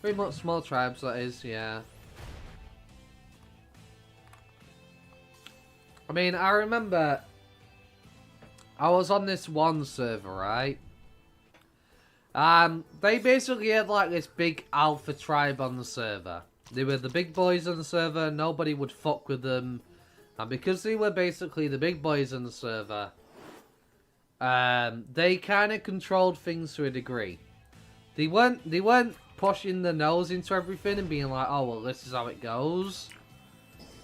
Pretty much small tribes, that is, yeah. I mean, I remember I was on this one server, right? They basically had like this big alpha tribe on the server. They were the big boys on the server, nobody would fuck with them. And because they were basically the big boys on the server, they kind of controlled things to a degree. They weren't pushing their nose into everything and being like, oh, well, this is how it goes.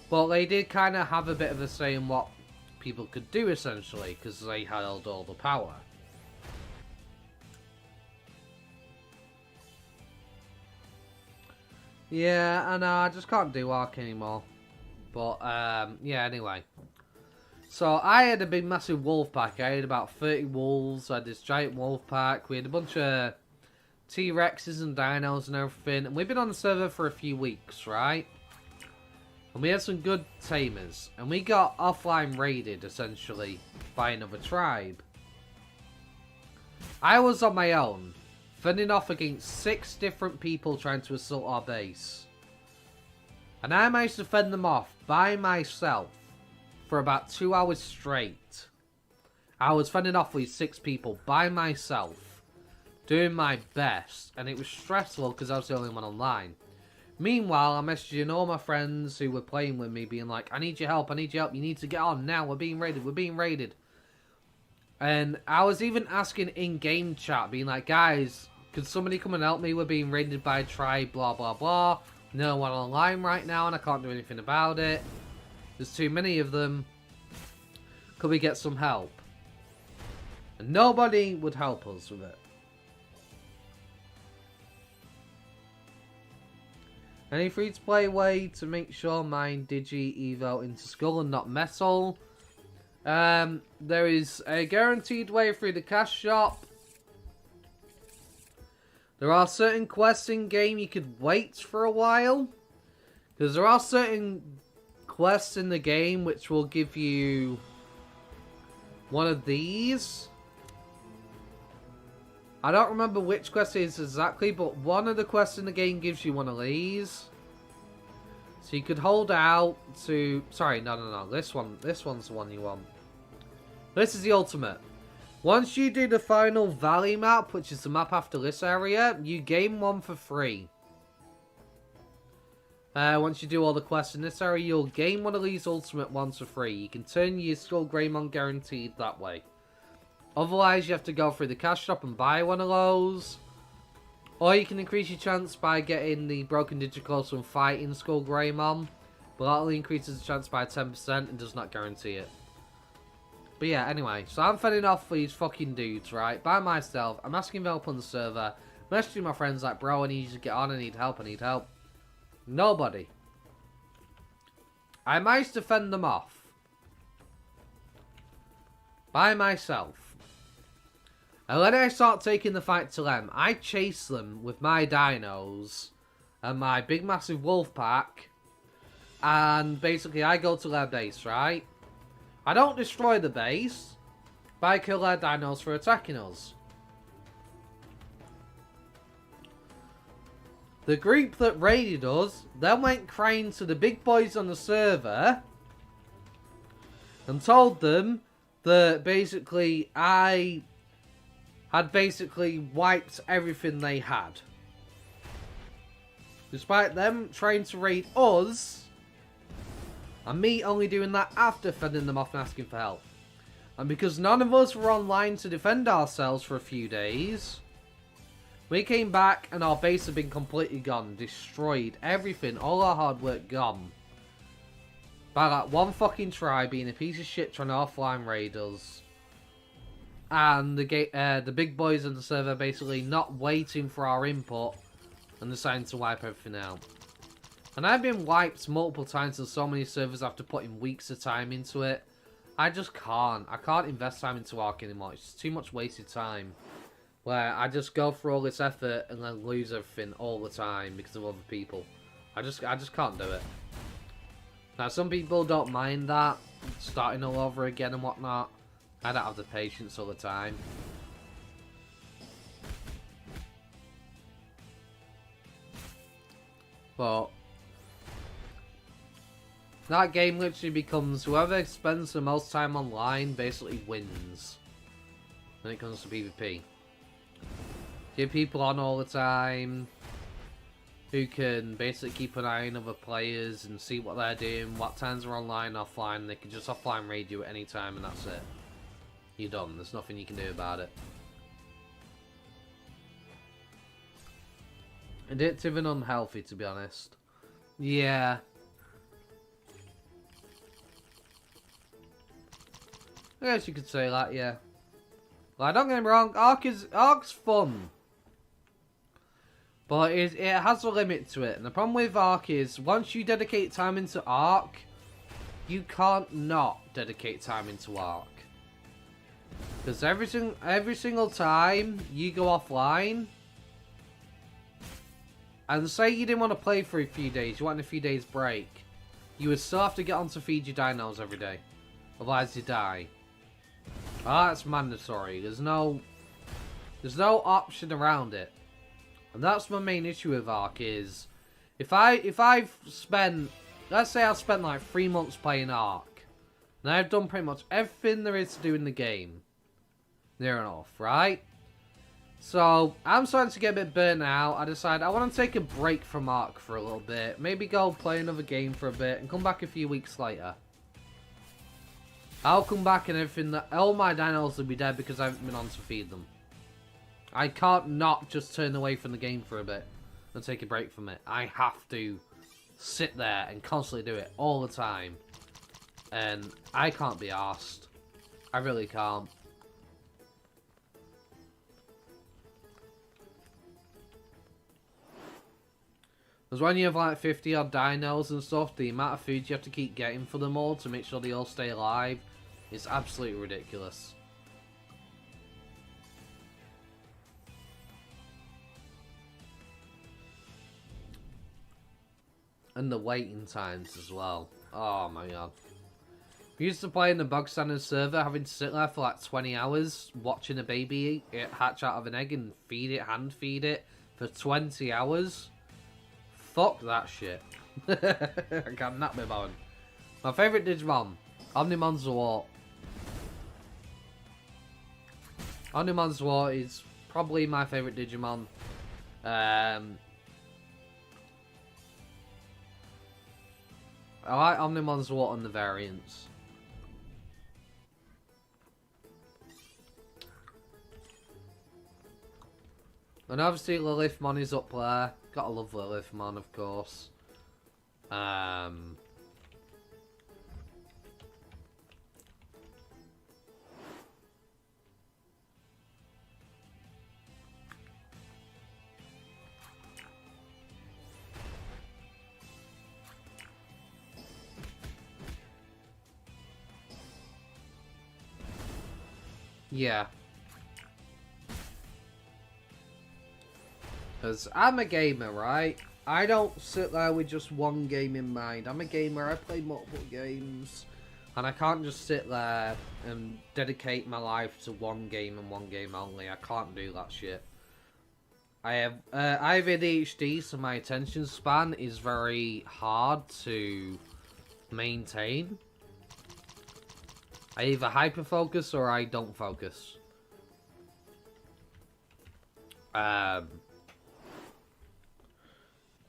But they did kind of have a bit of a say in what people could do, essentially, because they held all the power. Yeah, I know, I just can't do Ark anymore. But, yeah, anyway. So, I had a big, massive wolf pack. I had about 30 wolves. I had this giant wolf pack. We had a bunch of T-Rexes and dinos and everything. And we've been on the server for a few weeks, right? And we had some good tamers. And we got offline raided, essentially, by another tribe. I was on my own, fending off against 6 different people trying to assault our base. And I managed to fend them off by myself for about 2 hours straight. I was fending off these 6 people by myself, doing my best, and it was stressful because I was the only one online. Meanwhile, I'm messaging all my friends who were playing with me, being like, I need your help, I need your help, you need to get on now, we're being raided, we're being raided. And I was even asking in-game chat, being like, guys, could somebody come and help me, we're being raided by a tribe, blah blah blah. No one online right now and I can't do anything about it. There's too many of them. Could we get some help? And nobody would help us with it. Any free-to-play way to make sure mine Digi evo into Skull and not Metal? There is a guaranteed way through the cash shop. There are certain quests in game you could wait for a while. Because there are certain quests in the game which will give you one of these. I don't remember which quest it is exactly, but one of the quests in the game gives you one of these. So you could hold out to... Sorry, no. This one's the one you want. This is the ultimate. Once you do the final valley map, which is the map after this area, you gain one for free. Once you do all the quests in this area, you'll gain one of these ultimate ones for free. You can turn your Skull Greymon guaranteed that way. Otherwise, you have to go through the cash shop and buy one of those. Or you can increase your chance by getting the Broken Digiclose and fighting Skull Greymon. But that only increases the chance by 10% and does not guarantee it. But yeah, anyway, so I'm fending off these fucking dudes, right, by myself. I'm asking for help on the server, messaging my friends like, bro, I need you to get on, I need help, I need help. Nobody. I managed to fend them off. By myself. And then I start taking the fight to them. I chase them with my dinos and my big massive wolf pack. And basically I go to their base, right? I don't destroy the base, but I kill their dinos for attacking us. The group that raided us then went crying to the big boys on the server and told them that basically I had basically wiped everything they had. Despite them trying to raid us, and me only doing that after fending them off and asking for help. And because none of us were online to defend ourselves for a few days, we came back and our base had been completely gone. Destroyed. Everything. All our hard work gone. By that one fucking tribe being a piece of shit trying to offline raid us. And the big boys on the server basically not waiting for our input and deciding to wipe everything out. And I've been wiped multiple times on so many servers after putting weeks of time into it. I just can't. I can't invest time into Ark anymore. It's too much wasted time. Where I just go through all this effort and then lose everything all the time because of other people. I just can't do it. Now some people don't mind that, starting all over again and whatnot. I don't have the patience all the time. But that game literally becomes whoever spends the most time online basically wins when it comes to PvP. Get people on all the time who can basically keep an eye on other players and see what they're doing, what times are online, offline. They can just offline raid you at any time and that's it. You're done. There's nothing you can do about it. Addictive and unhealthy, to be honest. Yeah. I guess you could say that, yeah. Like, don't get me wrong, Ark's fun. But it has a limit to it. And the problem with Ark is, once you dedicate time into Ark, you can't not dedicate time into Ark. Because every single time you go offline, and say you didn't want to play for a few days, you want a few days break, you would still have to get on to feed your dinos every day. Otherwise you die. Ah, that's mandatory. There's no option around it. And that's my main issue with Ark is, if I've spent, let's say I've spent like 3 months playing Ark, and I've done pretty much everything there is to do in the game, near enough, right? So I'm starting to get a bit burnt out. I decide I want to take a break from Ark for a little bit, maybe go play another game for a bit, and come back a few weeks later. I'll come back and everything, all my dinos will be dead because I haven't been on to feed them. I can't not just turn away from the game for a bit and take a break from it. I have to sit there and constantly do it all the time. And I can't be arsed. I really can't. Because when you have like 50 odd dinos and stuff, the amount of food you have to keep getting for them all to make sure they all stay alive is absolutely ridiculous. And the waiting times as well. Oh my god. We used to play in the bog standard server, having to sit there for like 20 hours watching a baby hatch out of an egg and feed it, hand feed it for 20 hours. Fuck that shit. I cannot be bothered. My favourite Digimon, Omnimon Zwart. Omnimon Zwart is probably my favourite Digimon. I like Omnimon Zwart and the variants. And obviously Lilithmon is up there. Gotta love Lilithmon, of course. Yeah. Because I'm a gamer, right? I don't sit there with just one game in mind. I'm a gamer, I play multiple games. And I can't just sit there and dedicate my life to one game and one game only. I can't do that shit. I have ADHD, so my attention span is very hard to maintain. I either hyper-focus or I don't focus.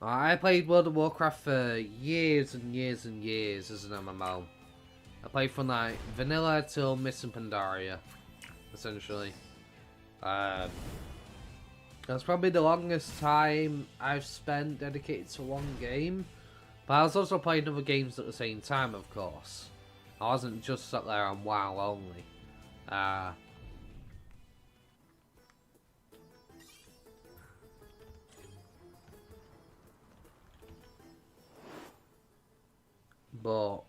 I played World of Warcraft for years and years and years as an MMO. I played from like vanilla till Mists and Pandaria, essentially. That's probably the longest time I've spent dedicated to one game. But I was also playing other games at the same time, of course. I wasn't just sat there on WoW only. But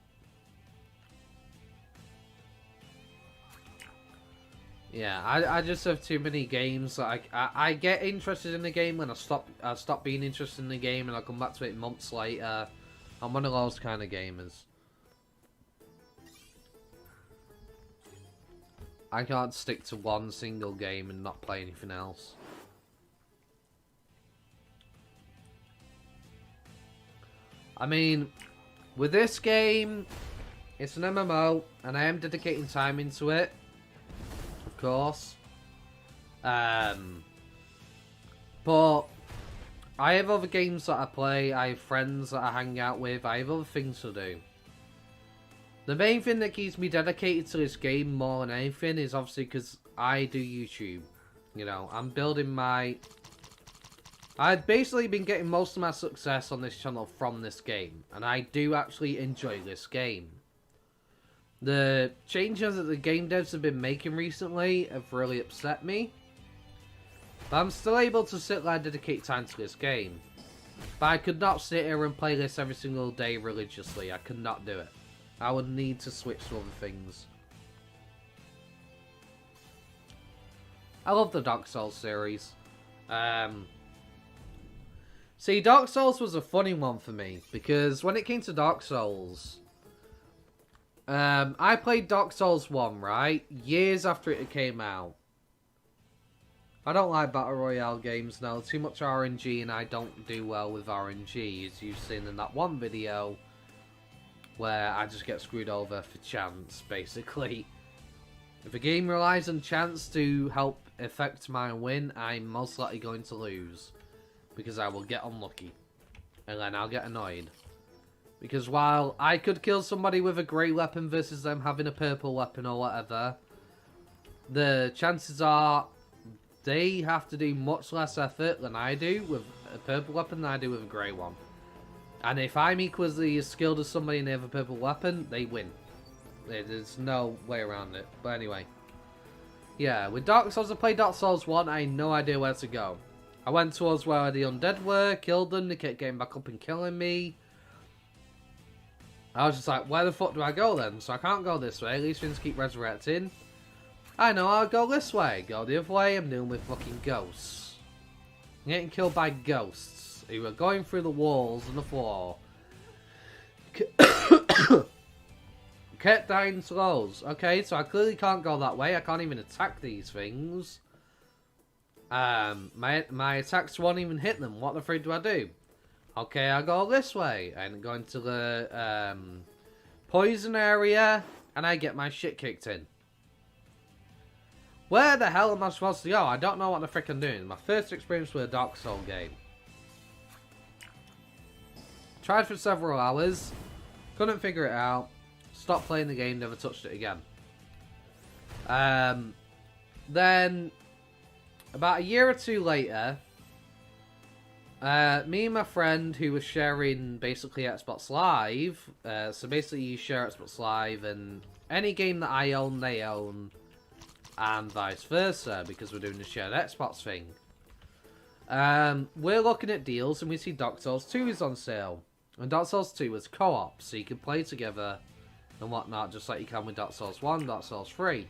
yeah, I just have too many games. Like I get interested in the game when I stop being interested in the game, and I come back to it months later. I'm one of those kind of gamers. I can't stick to one single game and not play anything else. I mean, with this game, it's an MMO, and I am dedicating time into it, of course. But I have other games that I play, I have friends that I hang out with, I have other things to do. The main thing that keeps me dedicated to this game more than anything is obviously because I do YouTube. You know, I'm building my... I've basically been getting most of my success on this channel from this game, and I do actually enjoy this game. The changes that the game devs have been making recently have really upset me. But I'm still able to sit there and dedicate time to this game. But I could not sit here and play this every single day religiously. I could not do it. I would need to switch to other things. I love the Dark Souls series. See, Dark Souls was a funny one for me, because when it came to Dark Souls, I played Dark Souls 1, right? Years after it came out. I don't like Battle Royale games now. Too much RNG, and I don't do well with RNG, as you've seen in that one video, where I just get screwed over for chance, basically. If a game relies on chance to help affect my win, I'm most likely going to lose. Because I will get unlucky. And then I'll get annoyed. Because while I could kill somebody with a grey weapon versus them having a purple weapon or whatever, the chances are they have to do much less effort than I do with a purple weapon than I do with a grey one. And if I'm equally as skilled as somebody and they have a purple weapon, they win. There's no way around it. But anyway. Yeah, with Dark Souls, I played Dark Souls 1, I had no idea where to go. I went towards where the undead were, killed them, they kept getting back up and killing me. I was just like, where the fuck do I go then? So I can't go this way, these things keep resurrecting. I know, I'll go this way. Go the other way, I'm dealing with fucking ghosts. I'm getting killed by ghosts who are going through the walls and the floor. Kept dying slows. Okay, so I clearly can't go that way. I can't even attack these things. My attacks won't even hit them. What the frick do I do? Okay, I'll go this way. And go into the poison area. And I get my shit kicked in. Where the hell am I supposed to go? I don't know what the frick I'm doing. My first experience with a Dark Souls game. Tried for several hours. Couldn't figure it out. Stopped playing the game. Never touched it again. Then... about a year or two later, me and my friend who was sharing basically Xbox Live, so basically you share Xbox Live and any game that I own, they own, and vice versa, because we're doing the shared Xbox thing. We're looking at deals and we see Dark Souls 2 is on sale. And Dark Souls 2 is co-op, so you can play together and whatnot, just like you can with Dark Souls 1, Dark Souls 3.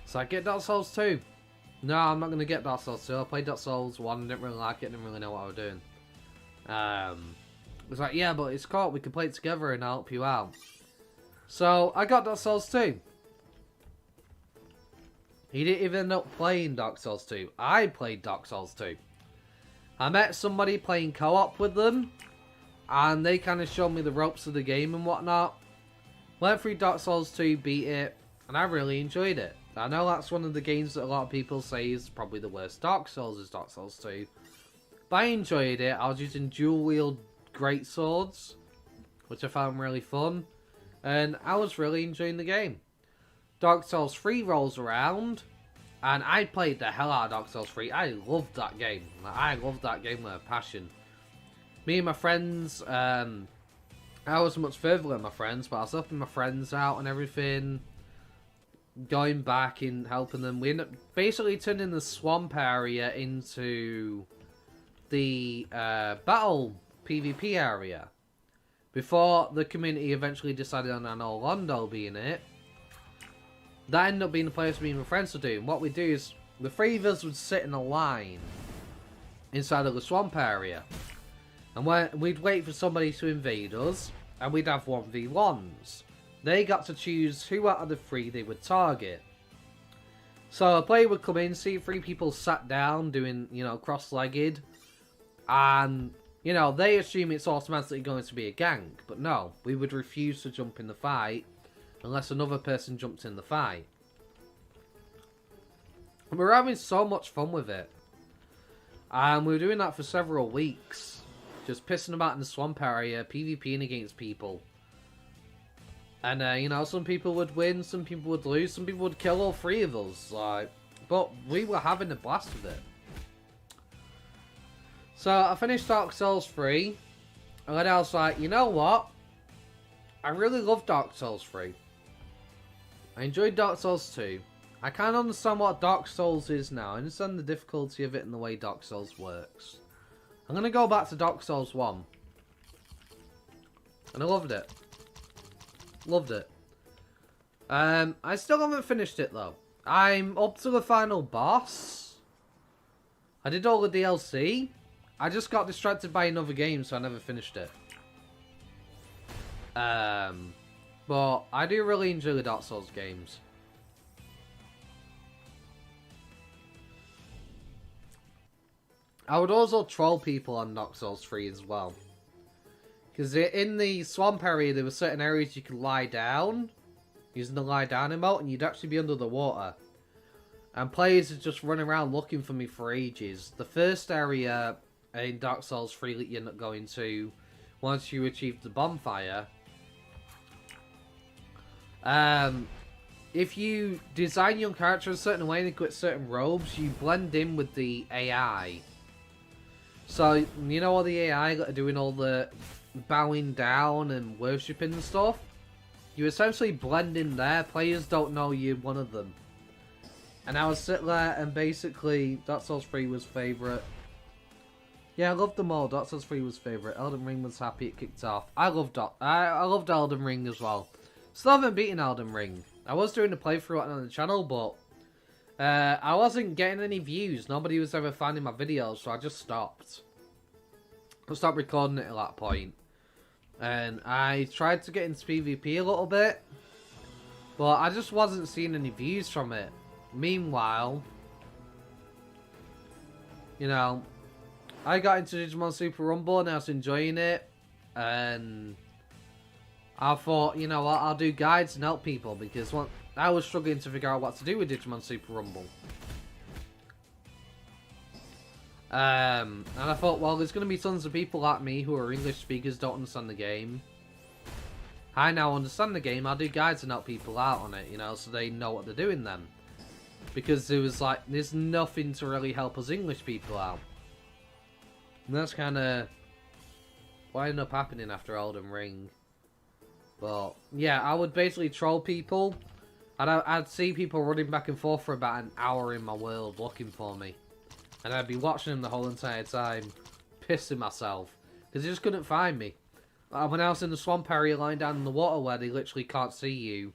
So I get Dark Souls 2. No, I'm not going to get Dark Souls 2. I played Dark Souls 1, didn't really like it, didn't really know what I was doing. It was like, yeah, but it's co-op, we can play it together and I'll help you out. So, I got Dark Souls 2. He didn't even end up playing Dark Souls 2. I played Dark Souls 2. I met somebody playing co-op with them, and they kind of showed me the ropes of the game and whatnot. Went through Dark Souls 2, beat it, and I really enjoyed it. I know that's one of the games that a lot of people say is probably the worst Dark Souls is Dark Souls 2. But I enjoyed it. I was using dual-wield greatswords, which I found really fun. And I was really enjoying the game. Dark Souls 3 rolls around, and I played the hell out of Dark Souls 3. I loved that game. I loved that game with a passion. Me and my friends, I was much further than my friends, but I was helping my friends out and everything. Going back and helping them. We ended up basically turning the swamp area into the battle PvP area. Before the community eventually decided on an Orlando being it. That ended up being the place me and my friends would do. And what we do is, the three of us would sit in a line inside of the swamp area. And we'd wait for somebody to invade us, and we'd have 1v1s. They got to choose who out of the three they would target. So a player would come in, see three people sat down, doing, you know, cross-legged, and You know, they assume it's automatically going to be a gang, but no, we would refuse to jump in the fight unless another person jumped in the fight. And we're having so much fun with it. And we were doing that for several weeks. Just pissing about in the swamp area, PvPing against people. And, you know, some people would win, some people would lose, some people would kill all three of us. Like, but we were having a blast with it. So, I finished Dark Souls 3. And then I was like, you know what? I really love Dark Souls 3. I enjoyed Dark Souls 2. I kind of understand what Dark Souls is now. I understand the difficulty of it and the way Dark Souls works. I'm going to go back to Dark Souls 1. And I loved it. Loved it. I still haven't finished it though. I'm up to the final boss. I did all the DLC. I just got distracted by another game, so I never finished it. But I do really enjoy the Dark Souls games. I would also troll people on Dark Souls 3 as well. Because in the swamp area, there were certain areas you could lie down, using the lie down emote, and you'd actually be under the water. And players would just run around looking for me for ages. The first area in Dark Souls 3 that you end up going to, once you achieve the bonfire, if you design your character a certain way and equip certain robes, you blend in with the AI. So, you know all the AI that are doing all the bowing down and worshipping and stuff? You essentially blend in there. Players don't know you're one of them. And I would sit there and basically, Dark Souls 3 was favourite. Yeah, I loved them all. Dark Souls 3 was favourite. Elden Ring was happy it kicked off. I loved Elden Ring as well. Still haven't beaten Elden Ring. I was doing a playthrough on the channel, but I wasn't getting any views. Nobody was ever finding my videos, so I just stopped. I stopped recording it at that point. And I tried to get into PvP a little bit, but I just wasn't seeing any views from it. Meanwhile, you know, I got into Digimon Super Rumble and I was enjoying it. And I thought, you know what, I'll do guides and help people, because I was struggling to figure out what to do with Digimon Super Rumble. And I thought, well, there's going to be tons of people like me who are English speakers, don't understand the game. I now understand the game, I'll do guides and help people out on it, you know, so they know what they're doing then. Because there was like, there's nothing to really help us English people out. And that's kind of what ended up happening after Elden Ring. But, yeah, I would basically troll people. I'd see people running back and forth for about an hour in my world looking for me. And I'd be watching them the whole entire time, pissing myself. Because they just couldn't find me. When I was in the swamp area lying down in the water where they literally can't see you,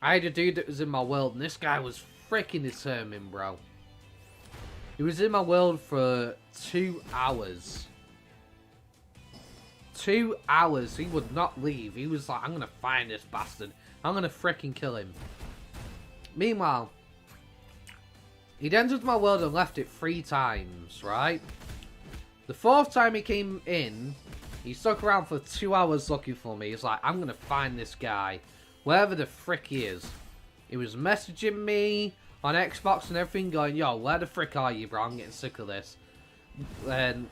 I had a dude that was in my world, and this guy was freaking determined, bro. He was in my world for 2 hours. 2 hours. He would not leave. He was like, I'm going to find this bastard. I'm going to freaking kill him. Meanwhile, he'd entered my world and left it 3 times, right? The 4th time he came in, he stuck around for 2 hours looking for me. He's like, I'm going to find this guy, wherever the frick he is. He was messaging me on Xbox and everything, going, yo, where the frick are you, bro? I'm getting sick of this. And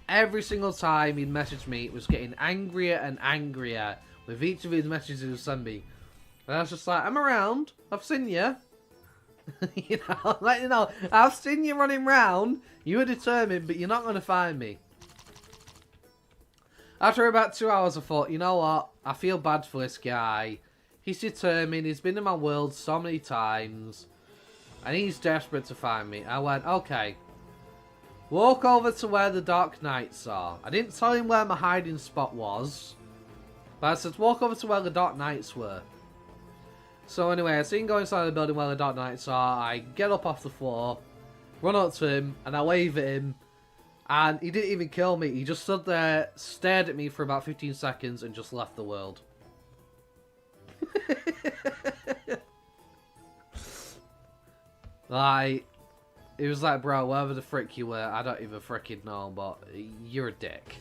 every single time he'd message me, it was getting angrier and angrier with each of his messages he would send me. And I was just like, I'm around. I've seen you. You know, like, you know, I've seen you running round. You were determined, but you're not going to find me. After about 2 hours, I thought, you know what? I feel bad for this guy. He's determined. He's been in my world so many times. And he's desperate to find me. I went, okay. Walk over to where the Dark Knights are. I didn't tell him where my hiding spot was. But I said, walk over to where the Dark Knights were. So anyway, I see him go inside the building where the Dark Knights are. I get up off the floor, run up to him, and I wave at him. And he didn't even kill me. He just stood there, stared at me for about 15 seconds, and just left the world. Like, He was like, bro, wherever the frick you were, I don't even fricking know, but you're a dick.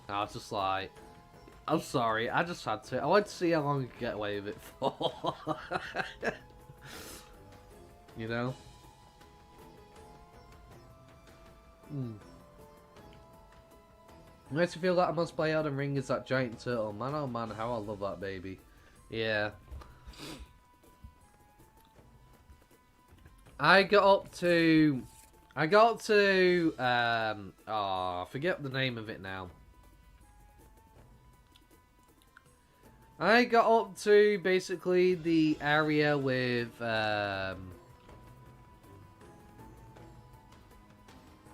And I was just like, I'm sorry, I just had to. I wanted to see how long I could get away with it for. You know? Makes me feel like I must play Elden Ring as that giant turtle. Man, oh man, how I love that baby. Yeah. I got up to, oh, I forget the name of it now. I got up to basically the area with,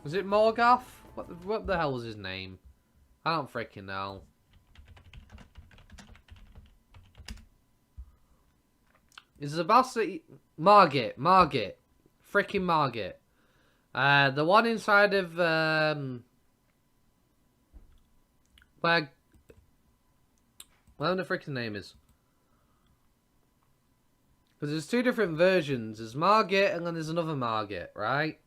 was it Morgoth? What the hell was his name? I don't freaking know. Is the boss that Margit. Freaking Margit. The one inside of, where the freaking name is. Because there's two different versions. There's Margit and then there's another Margit, right?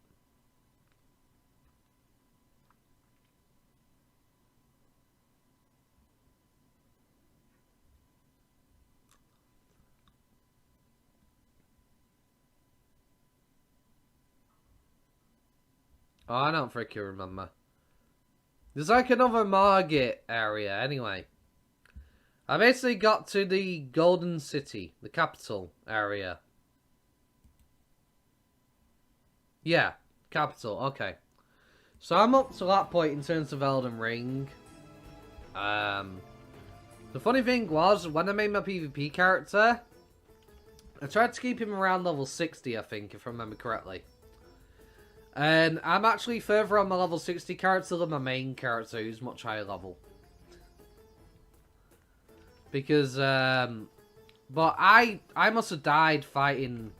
Oh, I don't freaking remember. There's like another Margit area, anyway. I basically got to the Golden City, the capital area. Yeah, capital, okay. So I'm up to that point in terms of Elden Ring. The funny thing was, when I made my PvP character, I tried to keep him around level 60, I think, if I remember correctly. And I'm actually further on my level 60 character than my main character, who's much higher level. Because, but I must have died fighting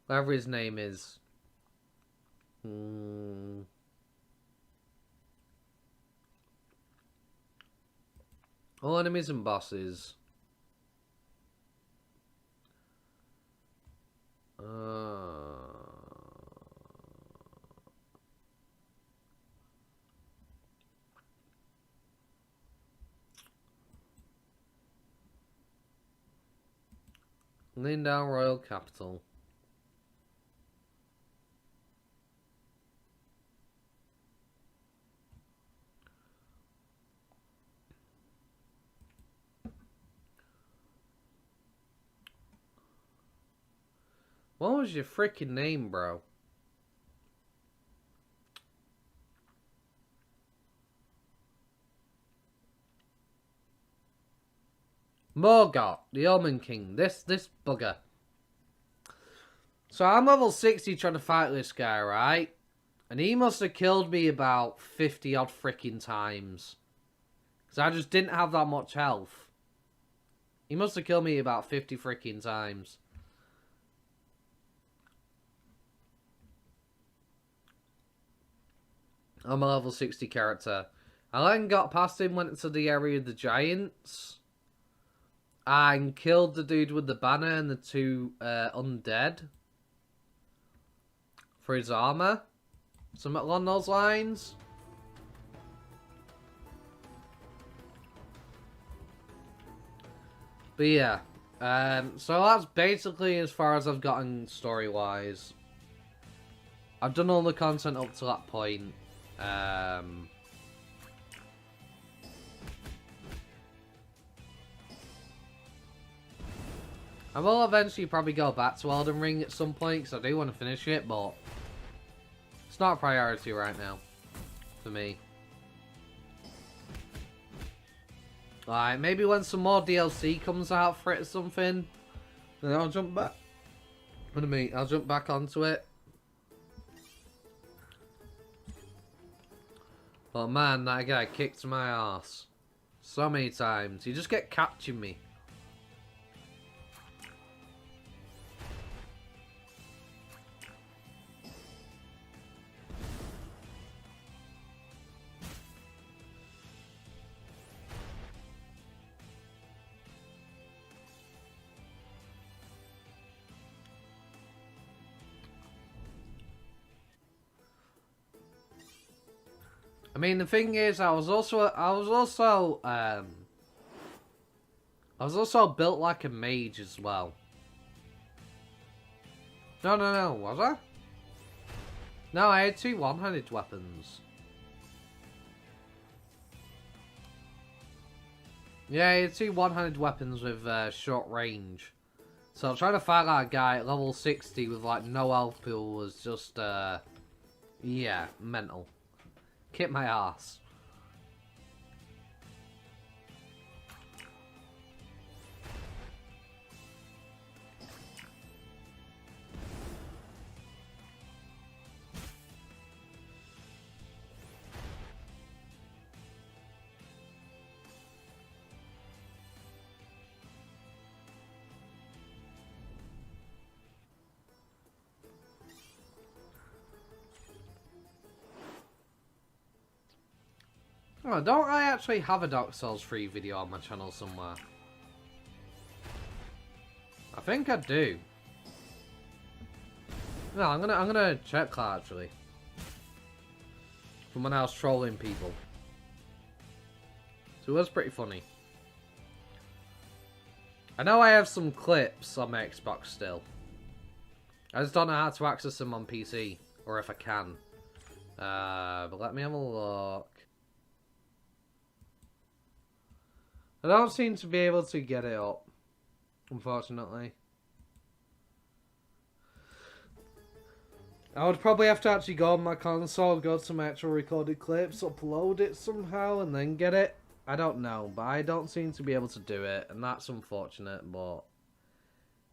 whatever his name is. All enemies and bosses. Lindau Royal Capital. What was your freaking name, bro? Morgoth, the Omen King. This bugger. So I'm level 60 trying to fight this guy, right? And he must have killed me about 50 odd freaking times. Because I just didn't have that much health. He must have killed me about 50 freaking times. I'm a level 60 character. I then got past him, went to the area of the giants. And killed the dude with the banner and the two undead. For his armor. Something along those lines. But yeah. So that's basically as far as I've gotten story-wise. I've done all the content up to that point. I will eventually probably go back to Elden Ring at some point, because I do want to finish it, but it's not a priority right now, for me. Like, maybe when some more DLC comes out for it or something, then I'll jump back. I'll jump back onto it. But man, that guy kicked my ass so many times. He just kept catching me. I mean, the thing is, I was also built like a mage as well. No, was I? No, I had 2 one-handed weapons. Yeah, I had 2 one-handed weapons with short range. So trying to fight that guy at level 60 with like no health pool was just, yeah, mental. Kick my ass. Oh, don't I actually have a Dark Souls 3 video on my channel somewhere? I think I do. No, I'm gonna check that actually. From when I was trolling people. So it was pretty funny. I know I have some clips on my Xbox still. I just don't know how to access them on PC. Or if I can. But let me have a look. I don't seem to be able to get it up, unfortunately. I would probably have to actually go on my console, go to my actual recorded clips, upload it somehow, and then get it. I don't know, but I don't seem to be able to do it, and that's unfortunate, but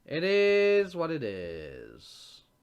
it is what it is.